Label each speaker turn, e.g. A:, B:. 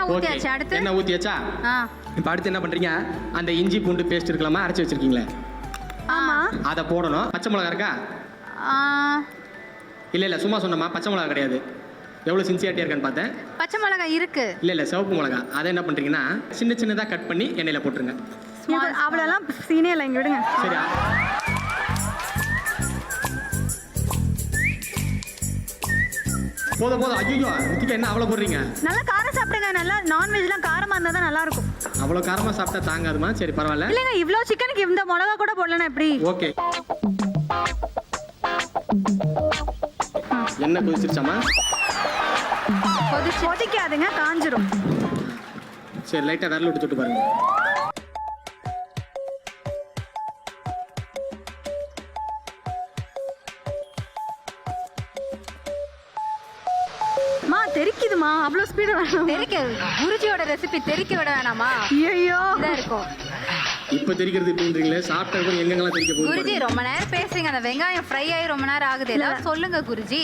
A: எண்ணெய் ஊத்தியாச்சு. அடுத்து
B: எண்ணெய் ஊத்தியாச்சா? இப்போ அடுத்து என்ன பண்றீங்க? அந்த இஞ்சி பூண்டு பேஸ்ட் இருக்கலாமா, அரைச்சி வச்சிருக்கீங்களே,
A: ஆமா,
B: அதை போடணும். பச்சை மிளகா இருக்கா? இல்ல சும்மா சொன்னமா, பச்சை மிளகா கிடையாது. எவ்வளவு சின்சியாரிட்டியா இருக்கான்னு பார்த்தேன்.
A: பச்சை மிளகா இருக்கு.
B: இல்ல சிவப்பு மிளகா. அதை என்ன பண்றீங்கன்னா சின்ன சின்னதா கட் பண்ணி எண்ணெயில போட்டுருங்க.
C: அவ்வளோலாம் சீனே இல்லை, இங்கே விடுங்க.
B: சரியா? போதும். ஐயோ, இதுக்கு என்ன அவ்வளோ போடுறீங்க?
C: நல்லா காரம் சாப்பிடுங்க. நல்லா நான்வெஜ்லாம் காரமாக இருந்தால் தான் நல்லா இருக்கும்.
B: அவ்வளோ காரமாக சாப்பிட்டா தாங்காதுமா. சரி பரவாயில்ல.
C: இல்லைங்க, இவ்வளோ சிக்கனுக்கு இந்த மிளகா கூட போடலன்னா எப்படி?
B: ஓகே. என்ன கொதிச்சிருச்சாமா?
C: கொதிக்காதுங்க, காஞ்சிரும்.
B: சரி, லைட்டாக விரல் விட்டு தொட்டு பாருங்க.
C: தெரிக்குதுமா, அவ்வளோ ஸ்பீடு வேணும்.
A: தெரிக்க குருஜியோட ரெசிபி தெரிக்க விட வேணாமா?
C: ஐயோ,
A: இதான் இருக்கும்.
B: இப்போ தெரிக்கிறது இப்படின்றீங்களே, சாப்பிட்டா எங்கெங்கெல்லாம் தெரிக்க போகுது
A: குருஜி ரொம்ப நேரம் பேசுறீங்க. அந்த வெங்காயம் ஃப்ரை ஆகி ரொம்ப நேரம் ஆகுது. ஏதாவது சொல்லுங்க குருஜி.